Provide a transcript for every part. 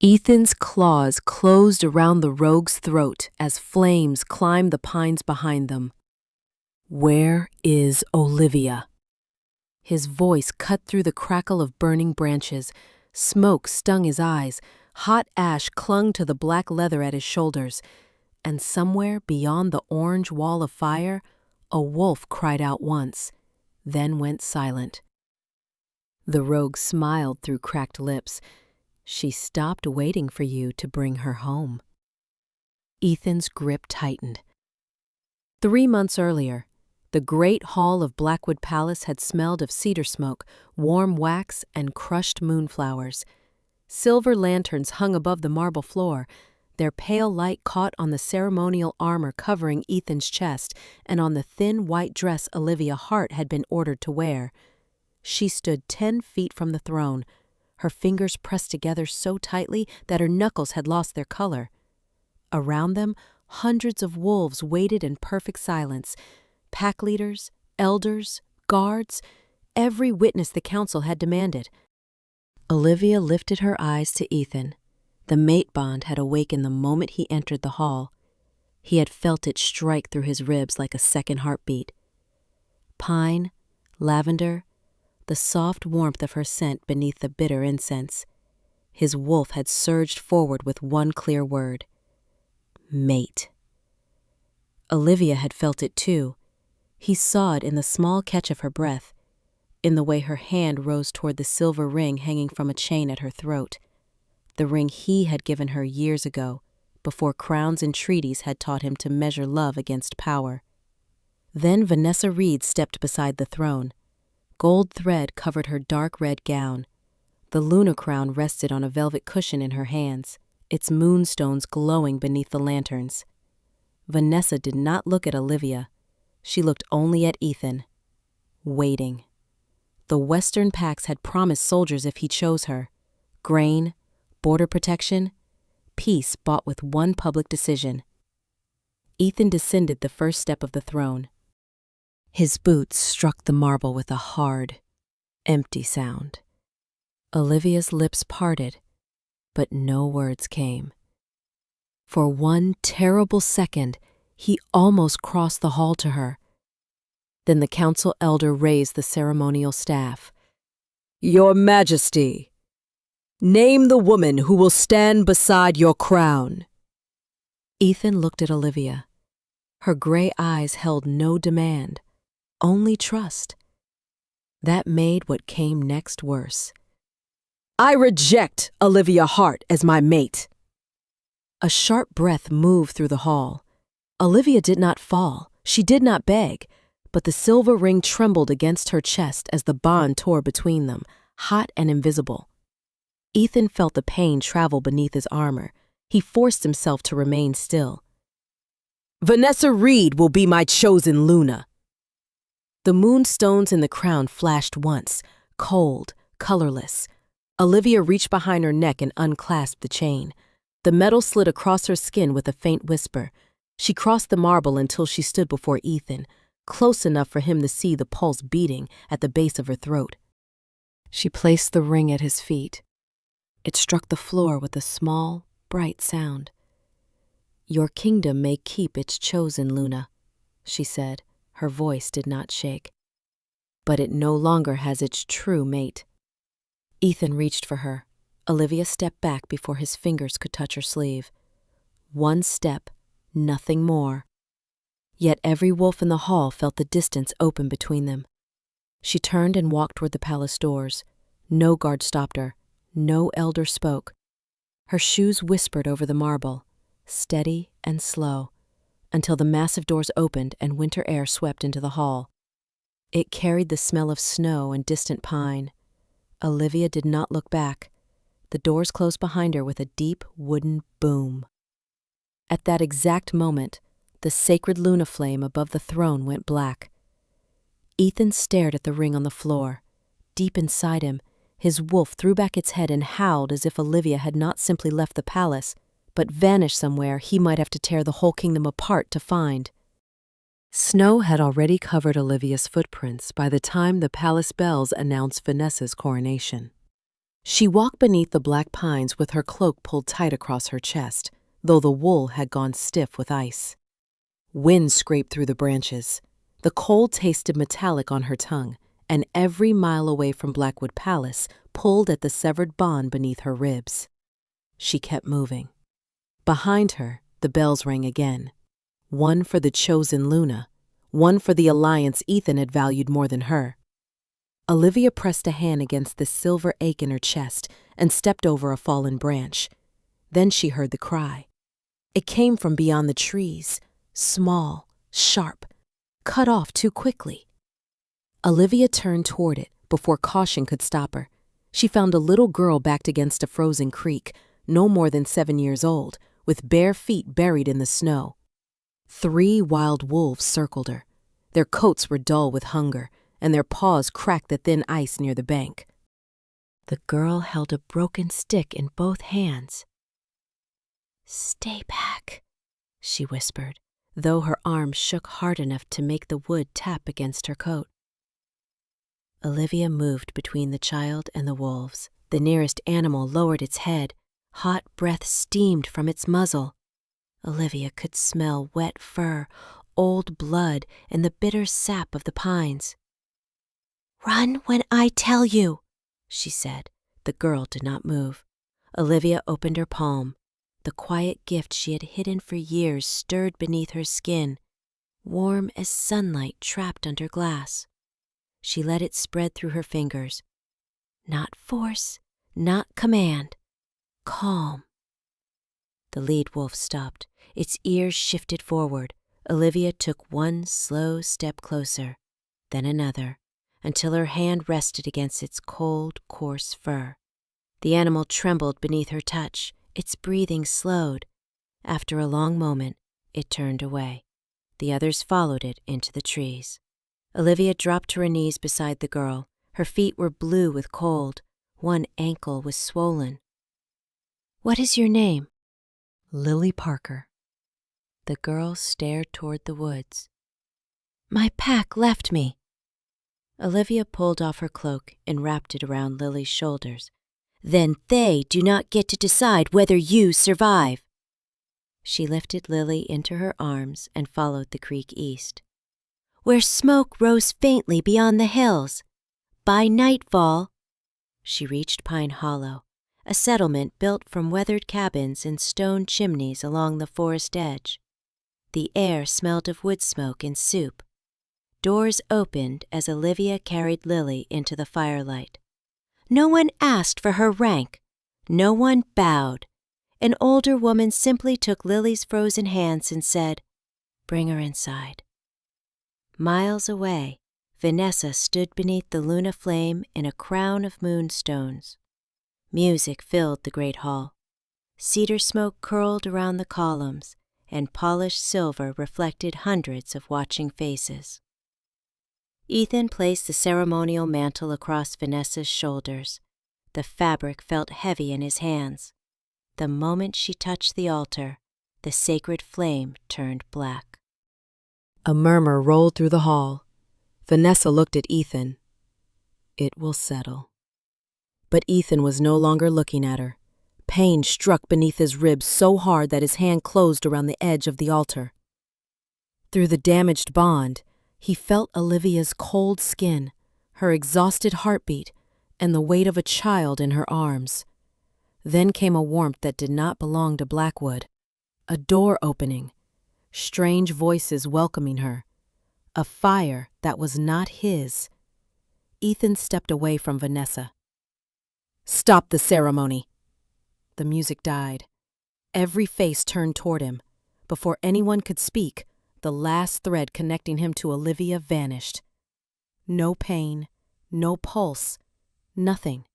Ethan's claws closed around the rogue's throat as flames climbed the pines behind them. "Where is Olivia?" His voice cut through the crackle of burning branches. Smoke stung his eyes, hot ash clung to the black leather at his shoulders, and somewhere beyond the orange wall of fire, a wolf cried out once, then went silent. The rogue smiled through cracked lips. "She stopped waiting for you to bring her home." Ethan's grip tightened. 3 months earlier, the great hall of Blackwood Palace had smelled of cedar smoke, warm wax, and crushed moonflowers. Silver lanterns hung above the marble floor, their pale light caught on the ceremonial armor covering Ethan's chest and on the thin white dress Olivia Hart had been ordered to wear. She stood 10 feet from the throne, her fingers pressed together so tightly that her knuckles had lost their color. Around them, hundreds of wolves waited in perfect silence. Pack leaders, elders, guards, every witness the council had demanded. Olivia lifted her eyes to Ethan. The mate bond had awakened the moment he entered the hall. He had felt it strike through his ribs like a second heartbeat. Pine, lavender, the soft warmth of her scent beneath the bitter incense. His wolf had surged forward with one clear word: mate. Olivia had felt it too. He saw it in the small catch of her breath, in the way her hand rose toward the silver ring hanging from a chain at her throat, the ring he had given her years ago, before crowns and treaties had taught him to measure love against power. Then Vanessa Reed stepped beside the throne. Gold thread covered her dark red gown. The Luna crown rested on a velvet cushion in her hands, its moonstones glowing beneath the lanterns. Vanessa did not look at Olivia. She looked only at Ethan, waiting. The Western Pax had promised soldiers if he chose her: grain, border protection, peace bought with one public decision. Ethan descended the first step of the throne. His boots struck the marble with a hard, empty sound. Olivia's lips parted, but no words came. For one terrible second, he almost crossed the hall to her. Then the council elder raised the ceremonial staff. "Your Majesty, name the woman who will stand beside your crown." Ethan looked at Olivia. Her gray eyes held no demand, only trust. That made what came next worse. "I reject Olivia Hart as my mate." A sharp breath moved through the hall. Olivia did not fall. She did not beg, but the silver ring trembled against her chest as the bond tore between them, hot and invisible. Ethan felt the pain travel beneath his armor. He forced himself to remain still. "Vanessa Reed will be my chosen Luna." The moonstones in the crown flashed once, cold, colorless. Olivia reached behind her neck and unclasped the chain. The metal slid across her skin with a faint whisper. She crossed the marble until she stood before Ethan, close enough for him to see the pulse beating at the base of her throat. She placed the ring at his feet. It struck the floor with a small, bright sound. "Your kingdom may keep its chosen Luna," she said. Her voice did not shake. "But it no longer has its true mate." Ethan reached for her. Olivia stepped back before his fingers could touch her sleeve. One step, nothing more. Yet every wolf in the hall felt the distance open between them. She turned and walked toward the palace doors. No guard stopped her. No elder spoke. Her shoes whispered over the marble, steady and slow, until the massive doors opened and winter air swept into the hall. It carried the smell of snow and distant pine. Olivia did not look back. The doors closed behind her with a deep wooden boom. At that exact moment, the sacred Luna flame above the throne went black. Ethan stared at the ring on the floor. Deep inside him, his wolf threw back its head and howled as if Olivia had not simply left the palace, but vanished somewhere he might have to tear the whole kingdom apart to find. Snow had already covered Olivia's footprints by the time the palace bells announced Vanessa's coronation. She walked beneath the black pines with her cloak pulled tight across her chest, though the wool had gone stiff with ice. Wind scraped through the branches. The cold tasted metallic on her tongue, and every mile away from Blackwood Palace pulled at the severed bond beneath her ribs. She kept moving. Behind her, the bells rang again. One for the chosen Luna, one for the alliance Ethan had valued more than her. Olivia pressed a hand against the silver ache in her chest and stepped over a fallen branch. Then she heard the cry. It came from beyond the trees, small, sharp, cut off too quickly. Olivia turned toward it before caution could stop her. She found a little girl backed against a frozen creek, no more than 7 years old, with bare feet buried in the snow. 3 wild wolves circled her. Their coats were dull with hunger, and their paws cracked the thin ice near the bank. The girl held a broken stick in both hands. "Stay back," she whispered, though her arms shook hard enough to make the wood tap against her coat. Olivia moved between the child and the wolves. The nearest animal lowered its head. Hot breath steamed from its muzzle. Olivia could smell wet fur, old blood, and the bitter sap of the pines. "Run when I tell you," she said. The girl did not move. Olivia opened her palm. The quiet gift she had hidden for years stirred beneath her skin, warm as sunlight trapped under glass. She let it spread through her fingers. Not force, not command. Calm. The lead wolf stopped. Its ears shifted forward. Olivia took one slow step closer, then another, until her hand rested against its cold, coarse fur. The animal trembled beneath her touch. Its breathing slowed. After a long moment, it turned away. The others followed it into the trees. Olivia dropped to her knees beside the girl. Her feet were blue with cold. One ankle was swollen. "What is your name?" "Lily Parker." The girl stared toward the woods. "My pack left me." Olivia pulled off her cloak and wrapped it around Lily's shoulders. "Then they do not get to decide whether you survive." She lifted Lily into her arms and followed the creek east. Where smoke rose faintly beyond the hills. By nightfall, she reached Pine Hollow, a settlement built from weathered cabins and stone chimneys along the forest edge. The air smelled of wood smoke and soup. Doors opened as Olivia carried Lily into the firelight. No one asked for her rank. No one bowed. An older woman simply took Lily's frozen hands and said, "Bring her inside." Miles away, Vanessa stood beneath the Luna flame in a crown of moonstones. Music filled the great hall. Cedar smoke curled around the columns, and polished silver reflected hundreds of watching faces. Ethan placed the ceremonial mantle across Vanessa's shoulders. The fabric felt heavy in his hands. The moment she touched the altar, the sacred flame turned black. A murmur rolled through the hall. Vanessa looked at Ethan. "It will settle." But Ethan was no longer looking at her. Pain struck beneath his ribs so hard that his hand closed around the edge of the altar. Through the damaged bond, he felt Olivia's cold skin, her exhausted heartbeat, and the weight of a child in her arms. Then came a warmth that did not belong to Blackwood. A door opening, strange voices welcoming her, a fire that was not his. Ethan stepped away from Vanessa. "Stop the ceremony." The music died. Every face turned toward him. Before anyone could speak, the last thread connecting him to Olivia vanished. No pain, no pulse, nothing.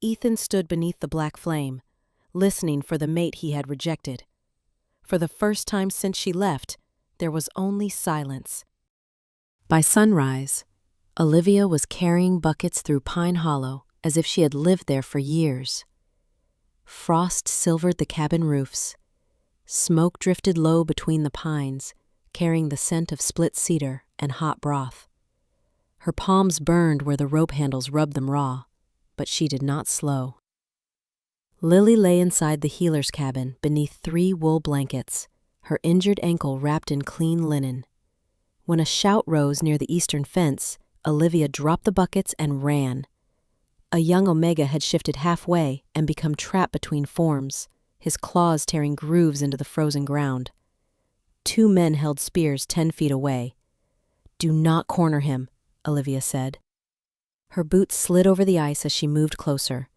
Ethan stood beneath the black flame, listening for the mate he had rejected. For the first time since she left, there was only silence. By sunrise, Olivia was carrying buckets through Pine Hollow as if she had lived there for years. Frost silvered the cabin roofs. Smoke drifted low between the pines, carrying the scent of split cedar and hot broth. Her palms burned where the rope handles rubbed them raw, but she did not slow. Lily lay inside the healer's cabin beneath 3 wool blankets, her injured ankle wrapped in clean linen. When a shout rose near the eastern fence, Olivia dropped the buckets and ran. A young Omega had shifted halfway and become trapped between forms, his claws tearing grooves into the frozen ground. 2 men held spears 10 feet away. "Do not corner him," Olivia said. Her boots slid over the ice as she moved closer.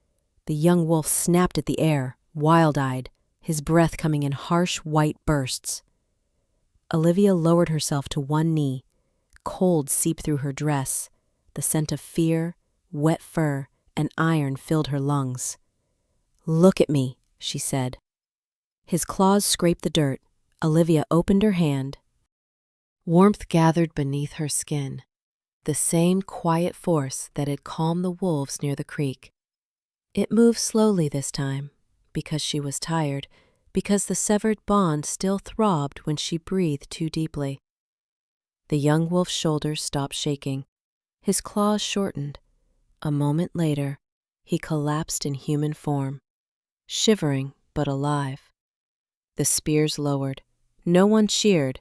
The young wolf snapped at the air, wild-eyed, his breath coming in harsh white bursts. Olivia lowered herself to one knee. Cold seeped through her dress. The scent of fear, wet fur, and iron filled her lungs. "Look at me," she said. His claws scraped the dirt. Olivia opened her hand. Warmth gathered beneath her skin, the same quiet force that had calmed the wolves near the creek. It moved slowly this time, because she was tired, because the severed bond still throbbed when she breathed too deeply. The young wolf's shoulders stopped shaking. His claws shortened. A moment later, he collapsed in human form, shivering but alive. The spears lowered. No one cheered.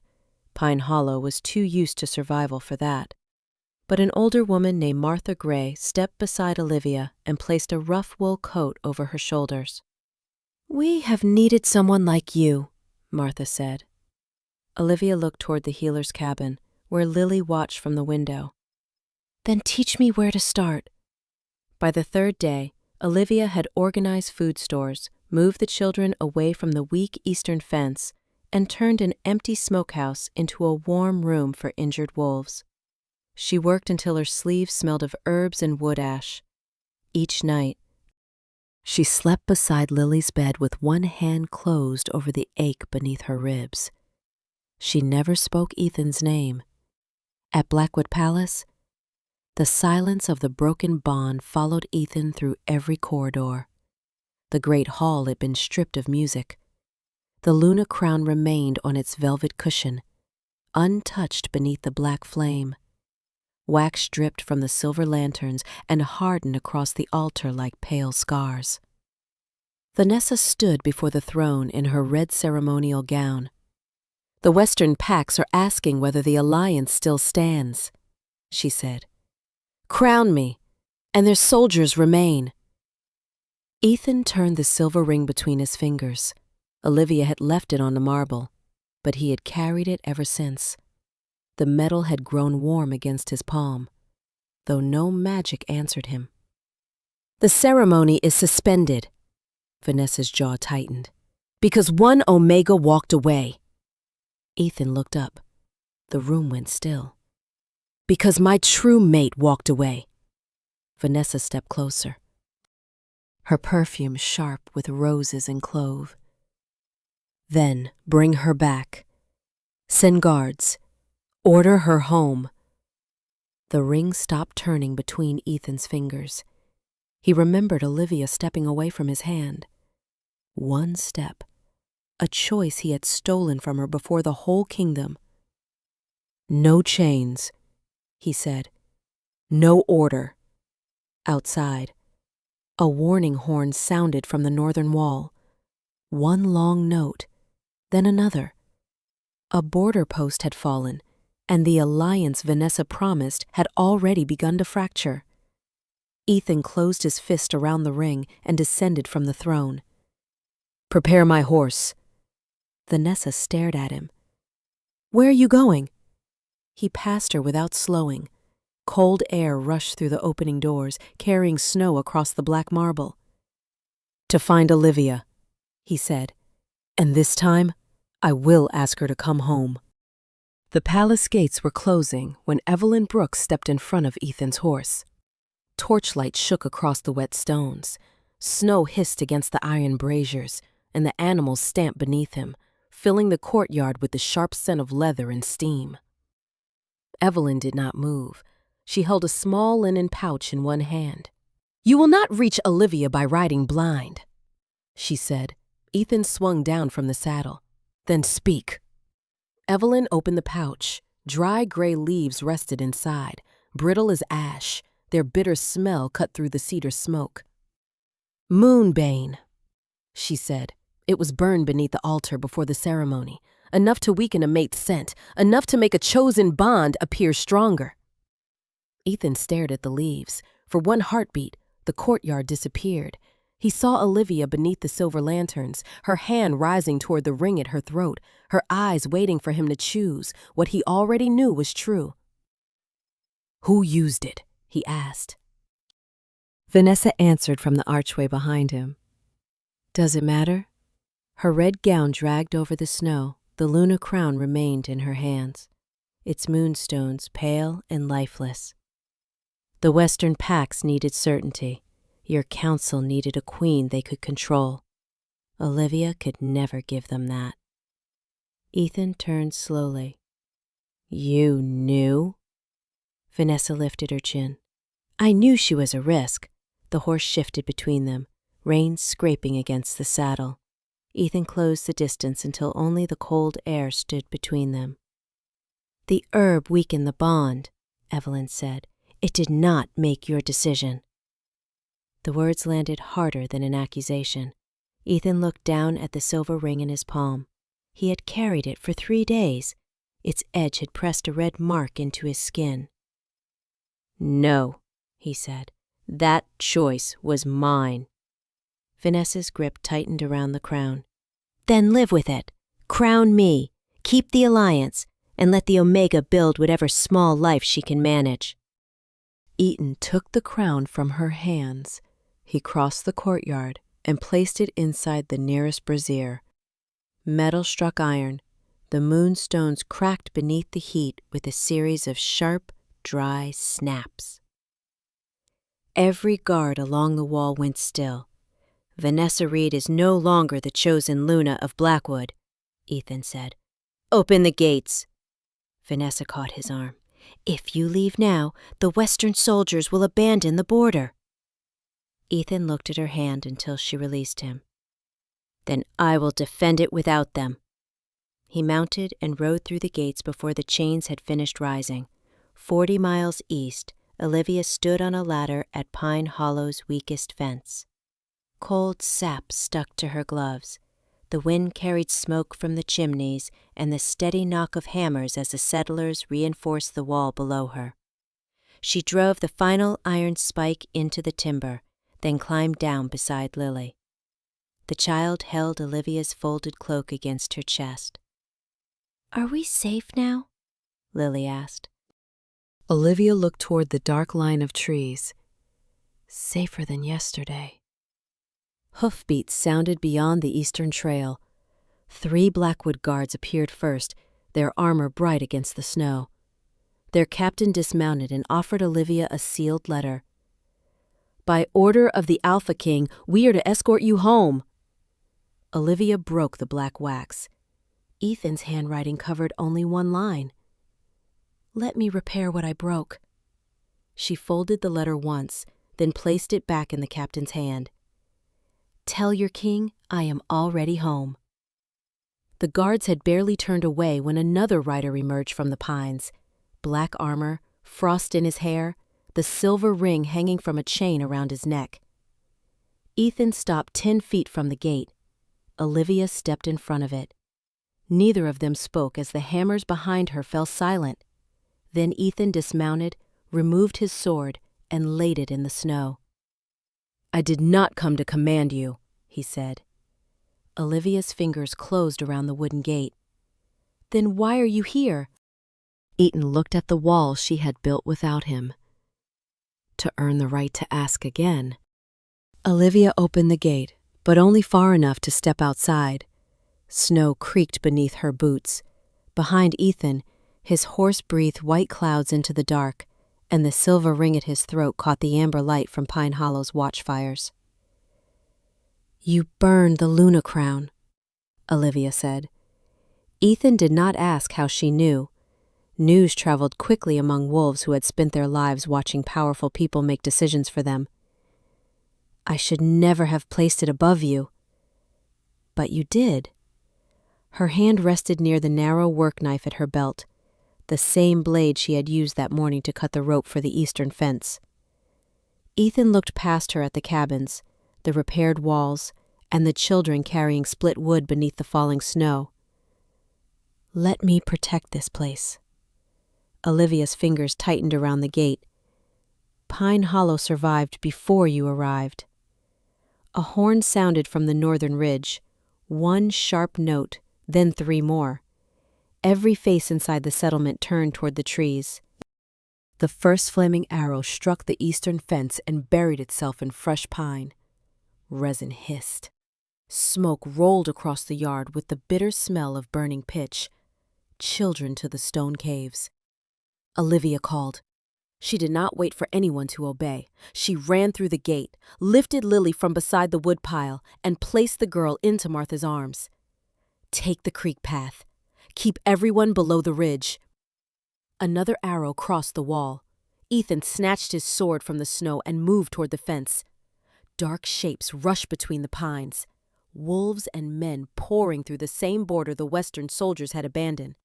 Pine Hollow was too used to survival for that. But an older woman named Martha Gray stepped beside Olivia and placed a rough wool coat over her shoulders. "We have needed someone like you," Martha said. Olivia looked toward the healer's cabin, where Lily watched from the window. "Then teach me where to start." By the 3rd day, Olivia had organized food stores, moved the children away from the weak eastern fence, and turned an empty smokehouse into a warm room for injured wolves. She worked until her sleeves smelled of herbs and wood ash. Each night, she slept beside Lily's bed with one hand closed over the ache beneath her ribs. She never spoke Ethan's name. At Blackwood Palace, the silence of the broken bond followed Ethan through every corridor. The great hall had been stripped of music. The Luna crown remained on its velvet cushion, untouched beneath the black flame. Wax dripped from the silver lanterns and hardened across the altar like pale scars. Vanessa stood before the throne in her red ceremonial gown. "The Western Pax are asking whether the alliance still stands," she said. "Crown me, and their soldiers remain." Ethan turned the silver ring between his fingers. Olivia had left it on the marble, but he had carried it ever since. The metal had grown warm against his palm, though no magic answered him. "The ceremony is suspended," Vanessa's jaw tightened, "because one Omega walked away." Ethan looked up. The room went still. "Because my true mate walked away." Vanessa stepped closer, her perfume sharp with roses and clove. "Then bring her back. Send guards. Order her home." The ring stopped turning between Ethan's fingers. He remembered Olivia stepping away from his hand. One step, a choice he had stolen from her before the whole kingdom. "No chains," he said. "No order." Outside, a warning horn sounded from the northern wall. One long note, then another. A border post had fallen, and the alliance Vanessa promised had already begun to fracture. Ethan closed his fist around the ring and descended from the throne. "Prepare my horse." Vanessa stared at him. "Where are you going?" He passed her without slowing. Cold air rushed through the opening doors, carrying snow across the black marble. "To find Olivia," he said, "and this time I will ask her to come home." The palace gates were closing when Evelyn Brooks stepped in front of Ethan's horse. Torchlight shook across the wet stones. Snow hissed against the iron braziers, and the animals stamped beneath him, filling the courtyard with the sharp scent of leather and steam. Evelyn did not move. She held a small linen pouch in one hand. "You will not reach Olivia by riding blind," she said. Ethan swung down from the saddle. "Then speak." Evelyn opened the pouch. Dry gray leaves rested inside, brittle as ash. Their bitter smell cut through the cedar smoke. "Moonbane," she said. It was burned beneath the altar before the ceremony, enough to weaken a mate's scent, enough to make a chosen bond appear stronger. Ethan stared at the leaves. For one heartbeat, the courtyard disappeared. He saw Olivia beneath the silver lanterns, her hand rising toward the ring at her throat, her eyes waiting for him to choose what he already knew was true. "Who used it?" he asked. Vanessa answered from the archway behind him. "Does it matter?" Her red gown dragged over the snow, the Luna crown remained in her hands, its moonstones pale and lifeless. "The Western Pax needed certainty. Your council needed a queen they could control. Olivia could never give them that." Ethan turned slowly. "You knew?" Vanessa lifted her chin. "I knew she was a risk." The horse shifted between them, reins scraping against the saddle. Ethan closed the distance until only the cold air stood between them. "The herb weakened the bond," Evelyn said. "It did not make your decision." The words landed harder than an accusation. Ethan looked down at the silver ring in his palm. He had carried it for 3 days. Its edge had pressed a red mark into his skin. "No," he said. "That choice was mine." Vanessa's grip tightened around the crown. "Then live with it. Crown me. Keep the alliance, and let the Omega build whatever small life she can manage." Ethan took the crown from her hands. He crossed the courtyard and placed it inside the nearest brazier. Metal struck iron. The moonstones cracked beneath the heat with a series of sharp, dry snaps. Every guard along the wall went still. "Vanessa Reed is no longer the chosen Luna of Blackwood," Ethan said. "Open the gates." Vanessa caught his arm. "If you leave now, the Western soldiers will abandon the border." Ethan looked at her hand until she released him. "Then I will defend it without them." He mounted and rode through the gates before the chains had finished rising. 40 miles east, Olivia stood on a ladder at Pine Hollow's weakest fence. Cold sap stuck to her gloves. The wind carried smoke from the chimneys and the steady knock of hammers as the settlers reinforced the wall below her. She drove the final iron spike into the timber, then climbed down beside Lily. The child held Olivia's folded cloak against her chest. "Are we safe now?" Lily asked. Olivia looked toward the dark line of trees. "Safer than yesterday." Hoofbeats sounded beyond the eastern trail. 3 Blackwood guards appeared first, their armor bright against the snow. Their captain dismounted and offered Olivia a sealed letter. "By order of the Alpha King, we are to escort you home." Olivia broke the black wax. Ethan's handwriting covered only 1 line. "Let me repair what I broke." She folded the letter once, then placed it back in the captain's hand. "Tell your king I am already home." The guards had barely turned away when another rider emerged from the pines. Black armor, frost in his hair, the silver ring hanging from a chain around his neck. Ethan stopped 10 feet from the gate. Olivia stepped in front of it. Neither of them spoke as the hammers behind her fell silent. Then Ethan dismounted, removed his sword, and laid it in the snow. "I did not come to command you," he said. Olivia's fingers closed around the wooden gate. "Then why are you here?" Ethan looked at the wall she had built without him. "To earn the right to ask again." Olivia opened the gate, but only far enough to step outside. Snow creaked beneath her boots. Behind Ethan, his horse breathed white clouds into the dark, and the silver ring at his throat caught the amber light from Pine Hollow's watchfires. "You burned the Luna crown," Olivia said. Ethan did not ask how she knew. News traveled quickly among wolves who had spent their lives watching powerful people make decisions for them. "I should never have placed it above you." "But you did." Her hand rested near the narrow work knife at her belt, the same blade she had used that morning to cut the rope for the eastern fence. Ethan looked past her at the cabins, the repaired walls, and the children carrying split wood beneath the falling snow. "Let me protect this place." Olivia's fingers tightened around the gate. "Pine Hollow survived before you arrived." A horn sounded from the northern ridge, one sharp note, then three more. Every face inside the settlement turned toward the trees. The first flaming arrow struck the eastern fence and buried itself in fresh pine. Resin hissed. Smoke rolled across the yard with the bitter smell of burning pitch. Children to the stone caves. Olivia called. She did not wait for anyone to obey. She ran through the gate, lifted Lily from beside the woodpile, and placed the girl into Martha's arms. "Take the creek path. Keep everyone below the ridge." Another arrow crossed the wall. Ethan snatched his sword from the snow and moved toward the fence. Dark shapes rushed between the pines. Wolves and men pouring through the same border the Western soldiers had abandoned.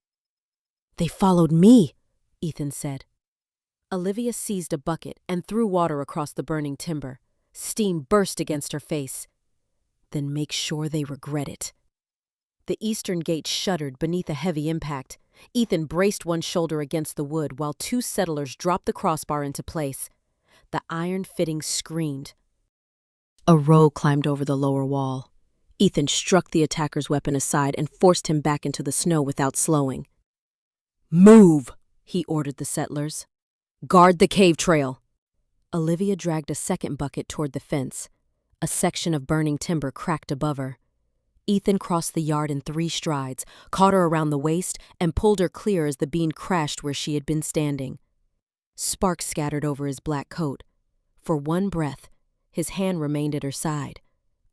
"They followed me," Ethan said. Olivia seized a bucket and threw water across the burning timber. Steam burst against her face. "Then make sure they regret it." The eastern gate shuddered beneath a heavy impact. Ethan braced one shoulder against the wood while two settlers dropped the crossbar into place. The iron fitting screamed. A rogue climbed over the lower wall. Ethan struck the attacker's weapon aside and forced him back into the snow without slowing. "Move!" he ordered the settlers. "Guard the cave trail." Olivia dragged a second bucket toward the fence. A section of burning timber cracked above her. Ethan crossed the yard in 3 strides, caught her around the waist, and pulled her clear as the beam crashed where she had been standing. Sparks scattered over his black coat. For one breath, his hand remained at her side.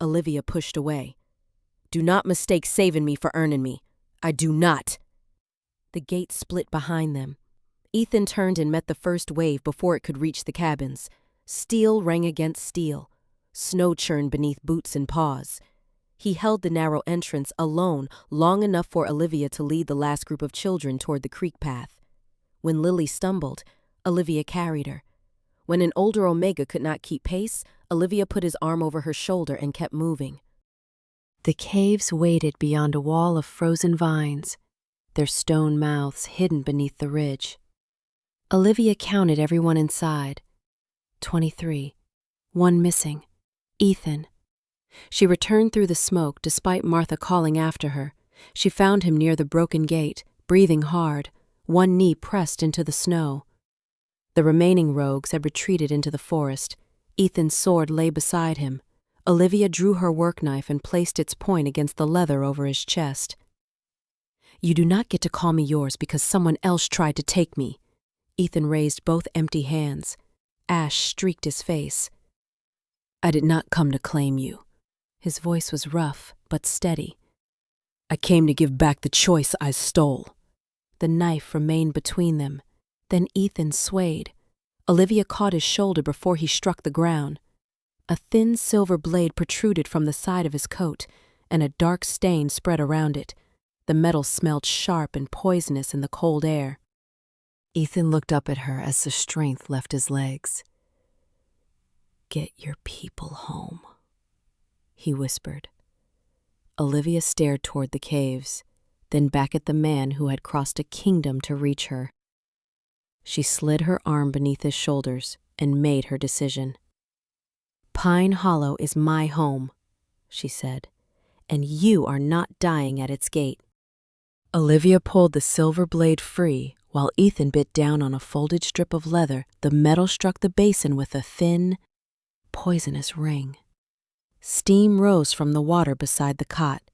Olivia pushed away. "Do not mistake saving me for earning me. I do not." The gate split behind them. Ethan turned and met the first wave before it could reach the cabins. Steel rang against steel. Snow churned beneath boots and paws. He held the narrow entrance alone long enough for Olivia to lead the last group of children toward the creek path. When Lily stumbled, Olivia carried her. When an older Omega could not keep pace, Olivia put his arm over her shoulder and kept moving. The caves waited beyond a wall of frozen vines, their stone mouths hidden beneath the ridge. Olivia counted everyone inside. 23. One missing. Ethan. She returned through the smoke despite Martha calling after her. She found him near the broken gate, breathing hard, one knee pressed into the snow. The remaining rogues had retreated into the forest. Ethan's sword lay beside him. Olivia drew her work knife and placed its point against the leather over his chest. "You do not get to call me yours because someone else tried to take me." Ethan raised both empty hands. Ash streaked his face. "I did not come to claim you." His voice was rough, but steady. "I came to give back the choice I stole." The knife remained between them. Then Ethan swayed. Olivia caught his shoulder before he struck the ground. A thin silver blade protruded from the side of his coat, and a dark stain spread around it. The metal smelled sharp and poisonous in the cold air. Ethan looked up at her as the strength left his legs. "Get your people home," he whispered. Olivia stared toward the caves, then back at the man who had crossed a kingdom to reach her. She slid her arm beneath his shoulders and made her decision. "Pine Hollow is my home," she said, "and you are not dying at its gate." Olivia pulled the silver blade free. While Ethan bit down on a folded strip of leather, the metal struck the basin with a thin, poisonous ring. Steam rose from the water beside the cot,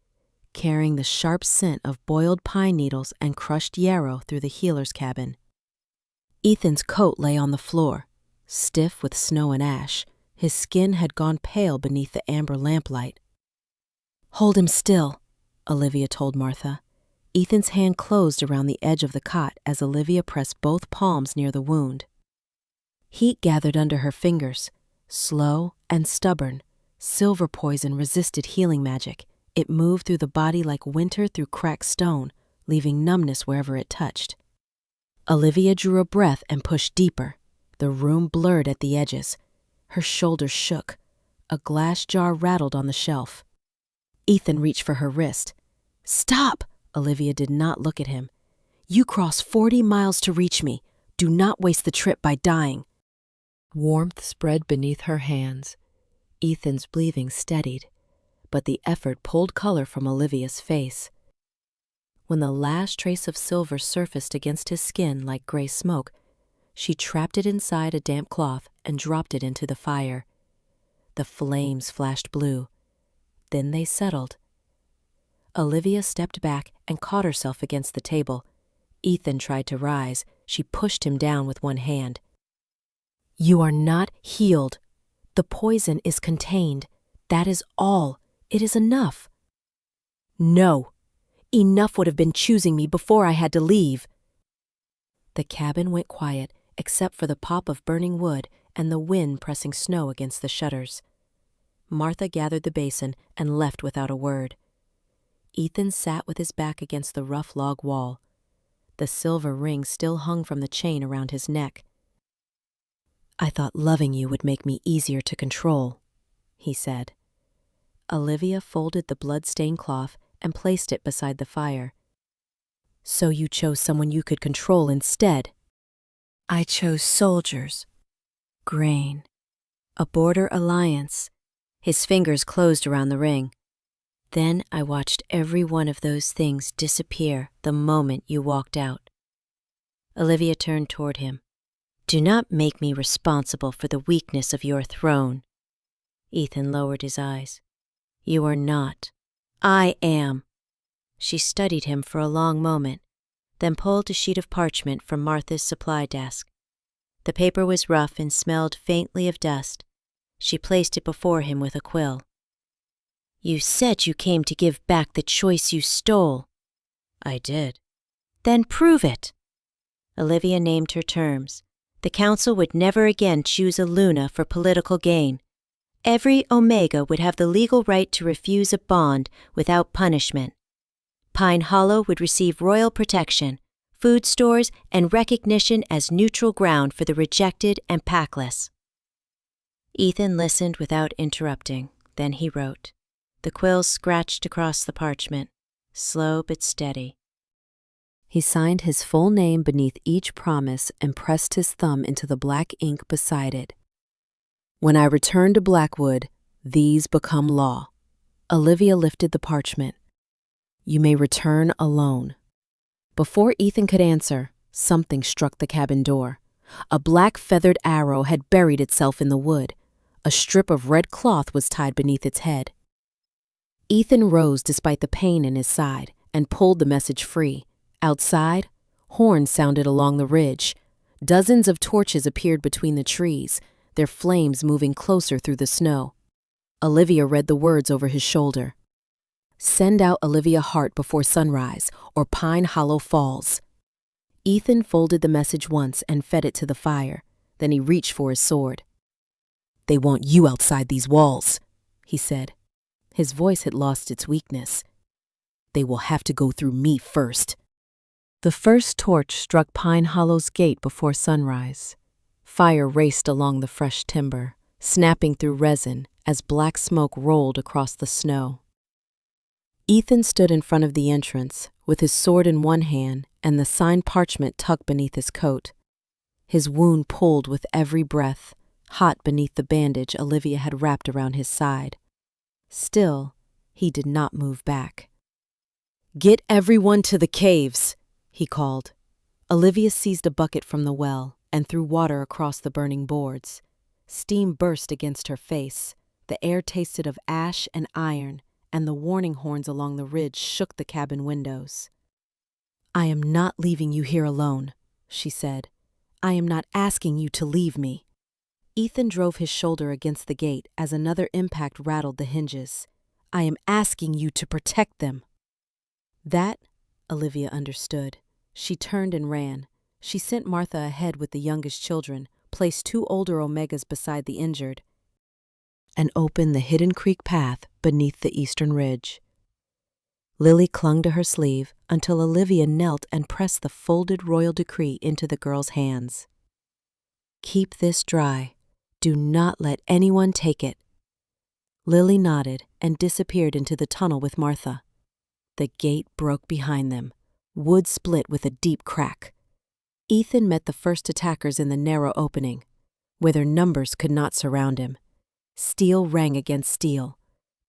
carrying the sharp scent of boiled pine needles and crushed yarrow through the healer's cabin. Ethan's coat lay on the floor, stiff with snow and ash. His skin had gone pale beneath the amber lamplight. "Hold him still," Olivia told Martha. Ethan's hand closed around the edge of the cot as Olivia pressed both palms near the wound. Heat gathered under her fingers. Slow and stubborn, silver poison resisted healing magic. It moved through the body like winter through cracked stone, leaving numbness wherever it touched. Olivia drew a breath and pushed deeper. The room blurred at the edges. Her shoulders shook. A glass jar rattled on the shelf. Ethan reached for her wrist. "Stop!" Olivia did not look at him. "You crossed 40 miles to reach me. Do not waste the trip by dying." Warmth spread beneath her hands. Ethan's breathing steadied, but the effort pulled color from Olivia's face. When the last trace of silver surfaced against his skin like gray smoke, she trapped it inside a damp cloth and dropped it into the fire. The flames flashed blue. Then they settled. Olivia stepped back and caught herself against the table. Ethan tried to rise. She pushed him down with one hand. "You are not healed. The poison is contained. That is all. It is enough." "No. Enough would have been choosing me before I had to leave." The cabin went quiet, except for the pop of burning wood and the wind pressing snow against the shutters. Martha gathered the basin and left without a word. Ethan sat with his back against the rough log wall. The silver ring still hung from the chain around his neck. "I thought loving you would make me easier to control," he said. Olivia folded the blood-stained cloth and placed it beside the fire. "So you chose someone you could control instead." "I chose soldiers, grain, a border alliance." His fingers closed around the ring. "Then I watched every one of those things disappear the moment you walked out." Olivia turned toward him. "Do not make me responsible for the weakness of your throne." Ethan lowered his eyes. "You are not. I am." She studied him for a long moment, then pulled a sheet of parchment from Martha's supply desk. The paper was rough and smelled faintly of dust. She placed it before him with a quill. "You said you came to give back the choice you stole." "I did." "Then prove it." Olivia named her terms. The council would never again choose a Luna for political gain. Every Omega would have the legal right to refuse a bond without punishment. Pine Hollow would receive royal protection, food stores, and recognition as neutral ground for the rejected and packless. Ethan listened without interrupting. Then he wrote. The quill scratched across the parchment, slow but steady. He signed his full name beneath each promise and pressed his thumb into the black ink beside it. "When I return to Blackwood, these become law." Olivia lifted the parchment. "You may return alone." Before Ethan could answer, something struck the cabin door. A black feathered arrow had buried itself in the wood. A strip of red cloth was tied beneath its head. Ethan rose despite the pain in his side and pulled the message free. Outside, horns sounded along the ridge. Dozens of torches appeared between the trees, their flames moving closer through the snow. Olivia read the words over his shoulder. "Send out Olivia Hart before sunrise, or Pine Hollow falls." Ethan folded the message once and fed it to the fire. Then he reached for his sword. "They want you outside these walls," he said. His voice had lost its weakness. "They will have to go through me first." The first torch struck Pine Hollow's gate before sunrise. Fire raced along the fresh timber, snapping through resin as black smoke rolled across the snow. Ethan stood in front of the entrance, with his sword in one hand and the signed parchment tucked beneath his coat. His wound pulled with every breath, hot beneath the bandage Olivia had wrapped around his side. Still, he did not move back. "Get everyone to the caves," he called. Olivia seized a bucket from the well and threw water across the burning boards. Steam burst against her face. The air tasted of ash and iron, and the warning horns along the ridge shook the cabin windows. "I am not leaving you here alone," she said. "I am not asking you to leave me." Ethan drove his shoulder against the gate as another impact rattled the hinges. "I am asking you to protect them." That, Olivia understood. She turned and ran. She sent Martha ahead with the youngest children, placed 2 older Omegas beside the injured, and opened the hidden creek path beneath the eastern ridge. Lily clung to her sleeve until Olivia knelt and pressed the folded royal decree into the girl's hands. "Keep this dry. Do not let anyone take it. Lily nodded and disappeared into the tunnel with Martha. The gate broke behind them. Wood split with a deep crack. Ethan met the first attackers in the narrow opening, where their numbers could not surround him. Steel rang against steel.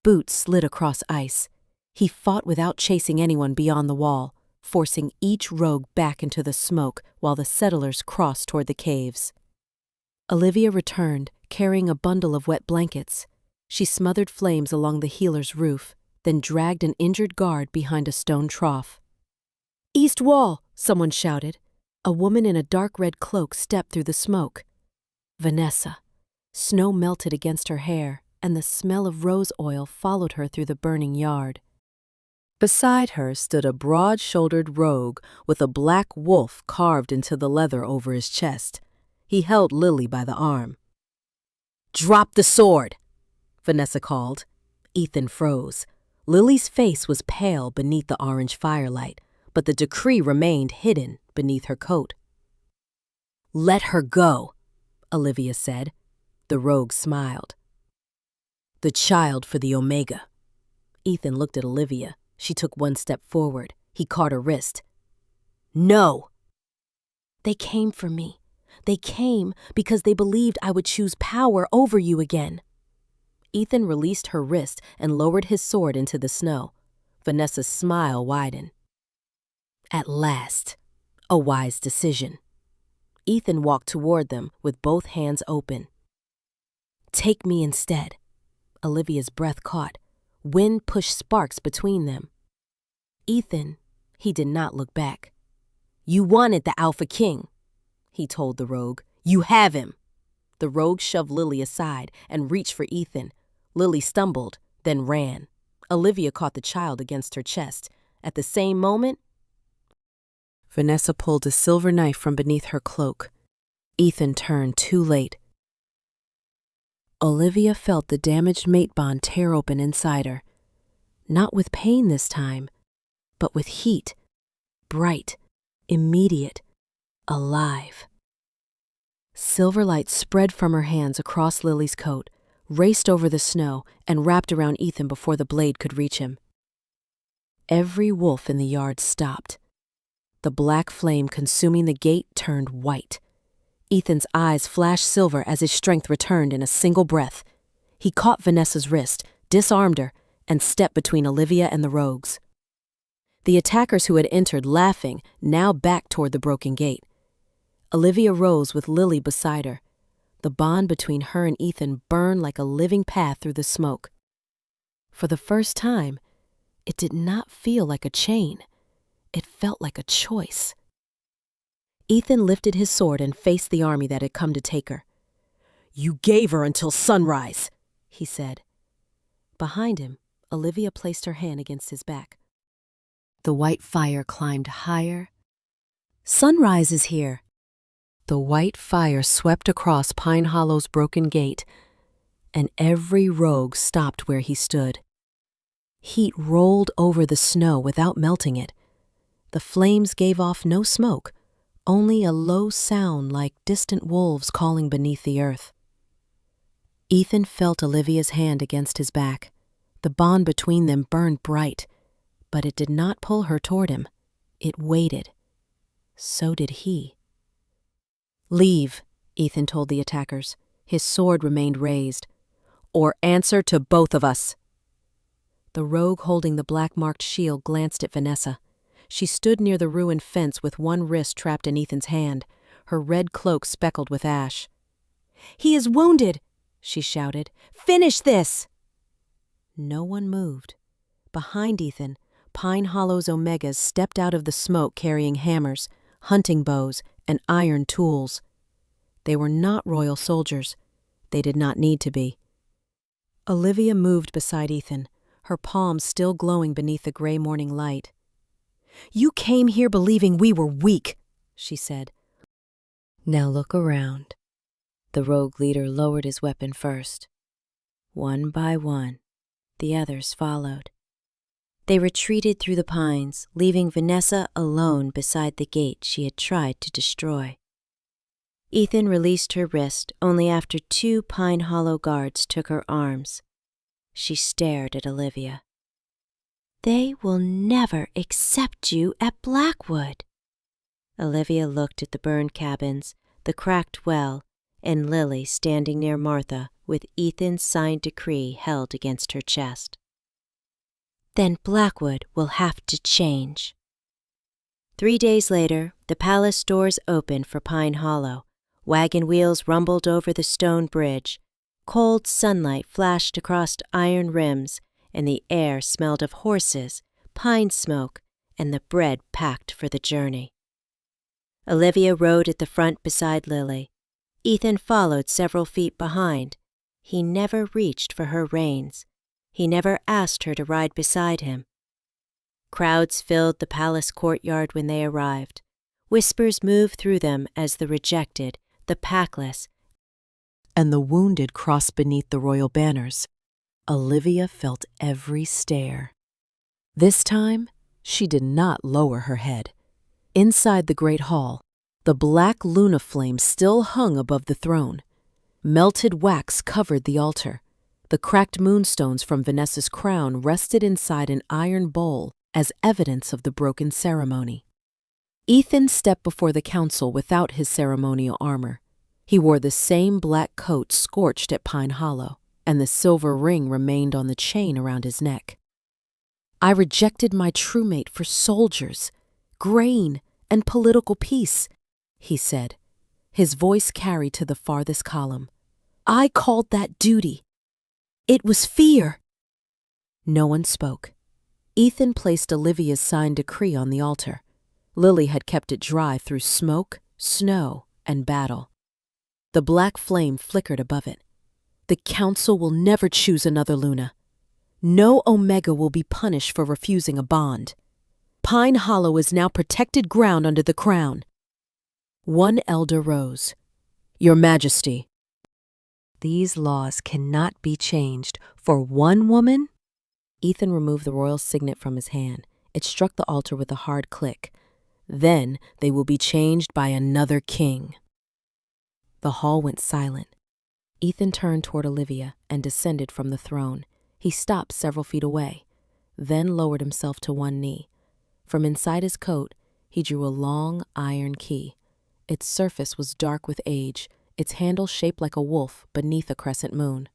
Boots slid across ice. He fought without chasing anyone beyond the wall, forcing each rogue back into the smoke while the settlers crossed toward the caves. Olivia returned, carrying a bundle of wet blankets. She smothered flames along the healer's roof, then dragged an injured guard behind a stone trough. "East wall!" someone shouted. A woman in a dark red cloak stepped through the smoke. Vanessa. Snow melted against her hair, and the smell of rose oil followed her through the burning yard. Beside her stood a broad-shouldered rogue with a black wolf carved into the leather over his chest. He held Lily by the arm. "Drop the sword!" Vanessa called. Ethan froze. Lily's face was pale beneath the orange firelight, but the decree remained hidden beneath her coat. "Let her go," Olivia said. The rogue smiled. "The child for the Omega." Ethan looked at Olivia. She took one step forward. He caught her wrist. "No!" "They came for me. They came because they believed I would choose power over you again." Ethan released her wrist and lowered his sword into the snow. Vanessa's smile widened. "At last, a wise decision." Ethan walked toward them with both hands open. "Take me instead." Olivia's breath caught. Wind pushed sparks between them. Ethan, he did not look back. "You wanted the Alpha King," he told the rogue. "You have him." The rogue shoved Lily aside and reached for Ethan. Lily stumbled, then ran. Olivia caught the child against her chest. At the same moment, Vanessa pulled a silver knife from beneath her cloak. Ethan turned too late. Olivia felt the damaged mate bond tear open inside her. Not with pain this time, but with heat. Bright, immediate, alive. Silver light spread from her hands across Lily's coat, raced over the snow, and wrapped around Ethan before the blade could reach him. Every wolf in the yard stopped. The black flame consuming the gate turned white. Ethan's eyes flashed silver as his strength returned in a single breath. He caught Vanessa's wrist, disarmed her, and stepped between Olivia and the rogues. The attackers who had entered laughing now backed toward the broken gate. Olivia rose with Lily beside her. The bond between her and Ethan burned like a living path through the smoke. For the first time, it did not feel like a chain. It felt like a choice. Ethan lifted his sword and faced the army that had come to take her. "You gave her until sunrise," he said. Behind him, Olivia placed her hand against his back. The white fire climbed higher. "Sunrise is here." The white fire swept across Pine Hollow's broken gate, and every rogue stopped where he stood. Heat rolled over the snow without melting it. The flames gave off no smoke, only a low sound like distant wolves calling beneath the earth. Ethan felt Olivia's hand against his back. The bond between them burned bright, but it did not pull her toward him. It waited. So did he. "Leave," Ethan told the attackers. His sword remained raised. "Or answer to both of us." The rogue holding the black-marked shield glanced at Vanessa. She stood near the ruined fence with one wrist trapped in Ethan's hand, her red cloak speckled with ash. "He is wounded," she shouted. "Finish this!" No one moved. Behind Ethan, Pine Hollow's Omegas stepped out of the smoke carrying hammers, hunting bows, and iron tools. They were not royal soldiers. They did not need to be. Olivia moved beside Ethan, her palms still glowing beneath the gray morning light. "You came here believing we were weak," she said. "Now look around." The rogue leader lowered his weapon first. One by one, the others followed. They retreated through the pines, leaving Vanessa alone beside the gate she had tried to destroy. Ethan released her wrist only after 2 Pine Hollow guards took her arms. She stared at Olivia. "They will never accept you at Blackwood." Olivia looked at the burned cabins, the cracked well, and Lily standing near Martha with Ethan's signed decree held against her chest. "Then Blackwood will have to change." 3 days later, the palace doors opened for Pine Hollow. Wagon wheels rumbled over the stone bridge. Cold sunlight flashed across iron rims, and the air smelled of horses, pine smoke, and the bread packed for the journey. Olivia rode at the front beside Lily. Ethan followed several feet behind. He never reached for her reins. He never asked her to ride beside him. Crowds filled the palace courtyard when they arrived. Whispers moved through them as the rejected, the packless, and the wounded crossed beneath the royal banners. Olivia felt every stare. This time, she did not lower her head. Inside the great hall, the black Luna flame still hung above the throne. Melted wax covered the altar. The cracked moonstones from Vanessa's crown rested inside an iron bowl as evidence of the broken ceremony. Ethan stepped before the council without his ceremonial armor. He wore the same black coat scorched at Pine Hollow, and the silver ring remained on the chain around his neck. "I rejected my true mate for soldiers, grain, and political peace," he said. His voice carried to the farthest column. "I called that duty. It was fear." No one spoke. Ethan placed Olivia's signed decree on the altar. Lily had kept it dry through smoke, snow, and battle. The black flame flickered above it. "The council will never choose another Luna. No Omega will be punished for refusing a bond. Pine Hollow is now protected ground under the crown." One elder rose. "Your Majesty, these laws cannot be changed for one woman." Ethan removed the royal signet from his hand. It struck the altar with a hard click. "Then they will be changed by another king." The hall went silent. Ethan turned toward Olivia and descended from the throne. He stopped several feet away, then lowered himself to one knee. From inside his coat, he drew a long iron key. Its surface was dark with age, its handle shaped like a wolf beneath a crescent moon.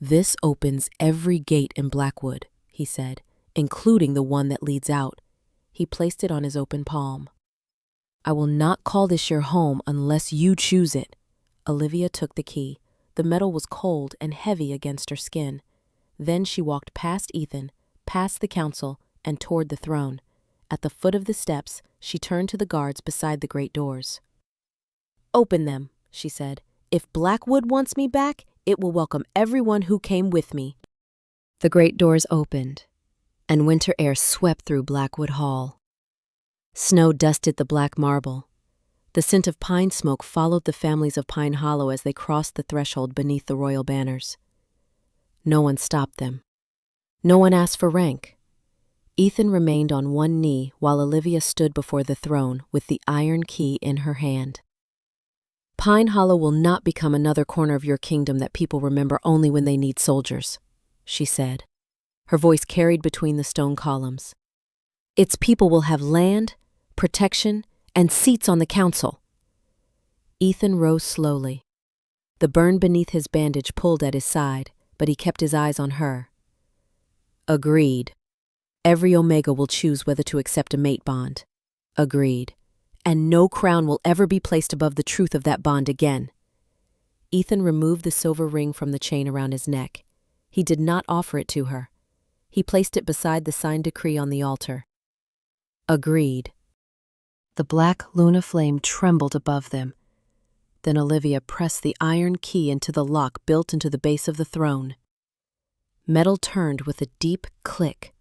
"This opens every gate in Blackwood," he said, "including the one that leads out." He placed it on his open palm. "I will not call this your home unless you choose it." Olivia took the key. The metal was cold and heavy against her skin. Then she walked past Ethan, past the council, and toward the throne. At the foot of the steps, she turned to the guards beside the great doors. "Open them," she said. "If Blackwood wants me back, it will welcome everyone who came with me." The great doors opened, and winter air swept through Blackwood Hall. Snow dusted the black marble. The scent of pine smoke followed the families of Pine Hollow as they crossed the threshold beneath the royal banners. No one stopped them. No one asked for rank. Ethan remained on one knee while Olivia stood before the throne with the iron key in her hand. "Pine Hollow will not become another corner of your kingdom that people remember only when they need soldiers," she said. Her voice carried between the stone columns. "Its people will have land, protection, and seats on the council." Ethan rose slowly. The burn beneath his bandage pulled at his side, but he kept his eyes on her. "Agreed. Every Omega will choose whether to accept a mate bond." "Agreed. And no crown will ever be placed above the truth of that bond again." Ethan removed the silver ring from the chain around his neck. He did not offer it to her. He placed it beside the signed decree on the altar. "Agreed." The black Luna flame trembled above them. Then Olivia pressed the iron key into the lock built into the base of the throne. Metal turned with a deep click.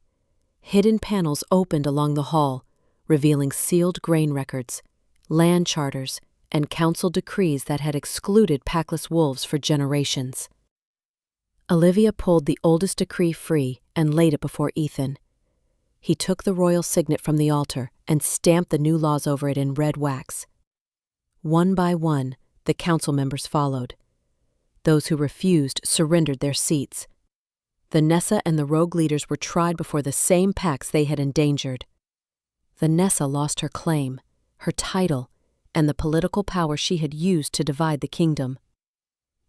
Hidden panels opened along the hall, revealing sealed grain records, land charters, and council decrees that had excluded packless wolves for generations. Olivia pulled the oldest decree free and laid it before Ethan. He took the royal signet from the altar and stamped the new laws over it in red wax. One by one, the council members followed. Those who refused surrendered their seats. Vanessa and the rogue leaders were tried before the same pacts they had endangered. Vanessa lost her claim, her title, and the political power she had used to divide the kingdom.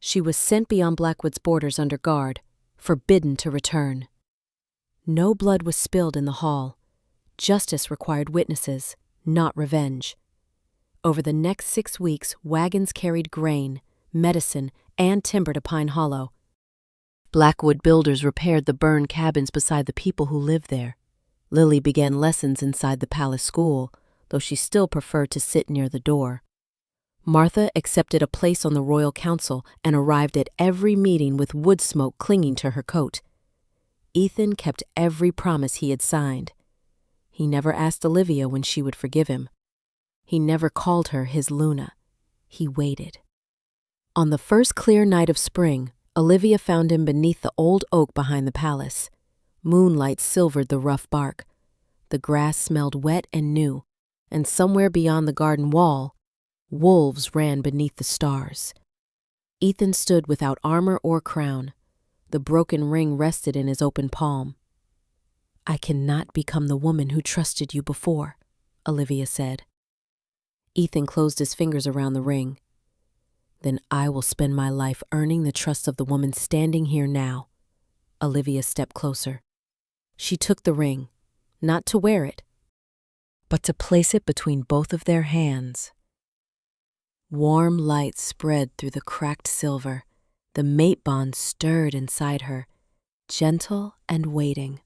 She was sent beyond Blackwood's borders under guard, forbidden to return. No blood was spilled in the hall. Justice required witnesses, not revenge. Over the next 6 weeks, wagons carried grain, medicine, and timber to Pine Hollow. Blackwood builders repaired the burned cabins beside the people who lived there. Lily began lessons inside the palace school, though she still preferred to sit near the door. Martha accepted a place on the royal council and arrived at every meeting with wood smoke clinging to her coat. Ethan kept every promise he had signed. He never asked Olivia when she would forgive him. He never called her his Luna. He waited. On the first clear night of spring, Olivia found him beneath the old oak behind the palace. Moonlight silvered the rough bark. The grass smelled wet and new, and somewhere beyond the garden wall, wolves ran beneath the stars. Ethan stood without armor or crown. The broken ring rested in his open palm. "I cannot become the woman who trusted you before," Olivia said. Ethan closed his fingers around the ring. "Then I will spend my life earning the trust of the woman standing here now." Olivia stepped closer. She took the ring, not to wear it, but to place it between both of their hands. Warm light spread through the cracked silver. The mate bond stirred inside her, gentle and waiting.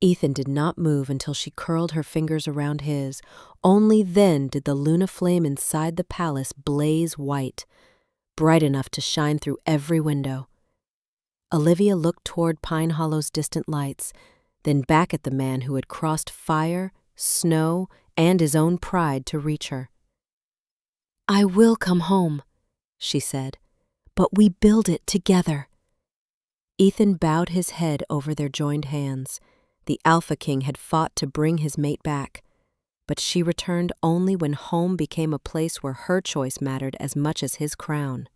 Ethan did not move until she curled her fingers around his. Only then did the Luna flame inside the palace blaze white, bright enough to shine through every window. Olivia looked toward Pine Hollow's distant lights, then back at the man who had crossed fire, snow, and his own pride to reach her. "I will come home," she said, "but we build it together." Ethan bowed his head over their joined hands. The Alpha King had fought to bring his mate back, but she returned only when home became a place where her choice mattered as much as his crown.